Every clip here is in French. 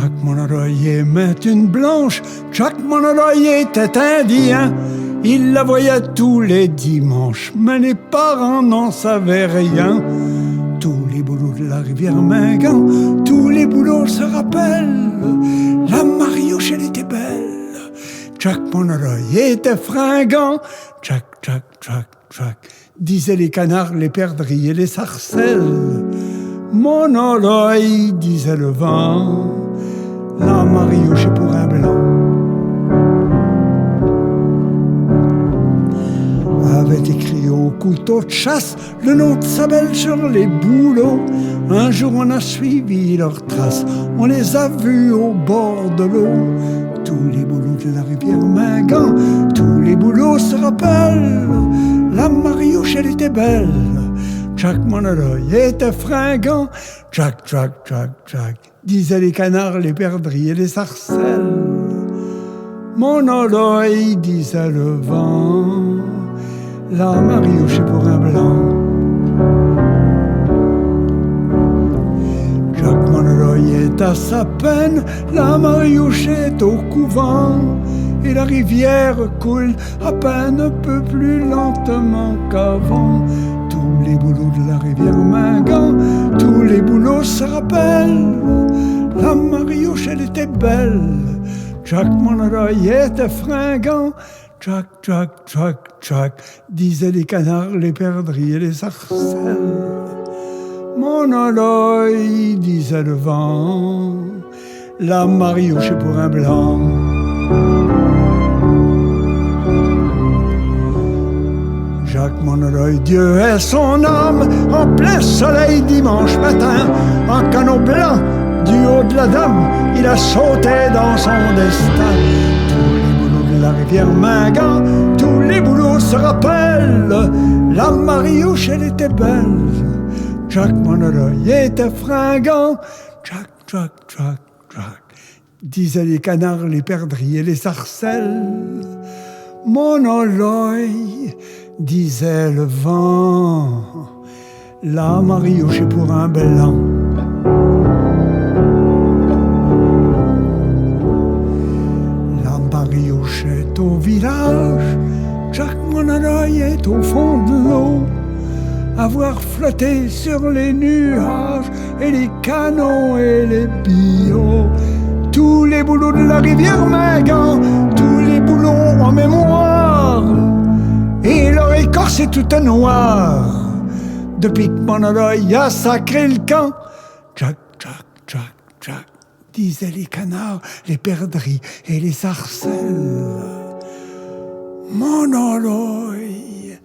Jack mon oreiller met une blanche, Jack mon oreiller était indien. Il la voyait tous les dimanches, mais les parents n'en savaient rien. Tous les boulots de la rivière Mingan, tous les boulots se rappellent. La Mariouche, elle était belle. Jack mon oreiller était fringant. Jack, Jack, Jack, Jack, disaient les canards, les perdrix et les sarcelles. Mon oreille, disait le vent, la Mariouche est pour un blanc. Avait écrit au couteau de chasse le nom de sa belle sur les bouleaux. Un jour on a suivi leurs traces, on les a vus au bord de l'eau. Tous les boulots de la rivière Mingan, tous les boulots se rappellent. La Mariouche, elle était belle. Jack mon oreiller était fringant. Jack, Jack, Jack, Jack, disaient les canards, les perdrix et les sarcelles. Mon oreille, disait le vent, la Mariouche est pour un blanc. Jack mon oreille est à sa peine, la Mariouche est au couvent. Et la rivière coule à peine un peu plus lentement qu'avant. Tous les boulots de la rivière Mingan, tous les boulots se rappellent. La Mariouche, elle était belle. Jack mon oreiller était fringant. Jack, Jack, Jack, Jack, disaient les canards, les perdrix et les sarcelles. Mon oreille, disait le vent, la Mariouche est pour un blanc. Jack mon oreille, Dieu est son âme, en plein soleil dimanche matin, en canot blanc, du haut de la dame, il a sauté dans son destin. Tous les boulots de la rivière Mingan, tous les boulots se rappellent. La Mariouche, elle était belle. Jack mon oreille était fringant. Jack, Jack, Jack, Jack, disaient les canards, les perdrix et les sarcelles. Mon oreille, disait le vent, la Mariouche est pour un blanc. La Mariouche est au village, Jack mon oreille est au fond de l'eau. Avoir flotté sur les nuages et les canons et les billots. Tous les boulots de la rivière Mingan, tous les boulots en mémoire. Et leur écorce est toute noire. Depuis que mon oreille a sacré le camp. Jack, Jack, Jack, Jack, disaient les canards, les perdrix et les sarcelles. Mon oreille,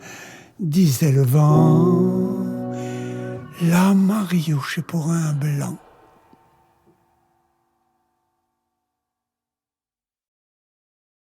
disait le vent, la Mariouche est pour un blanc.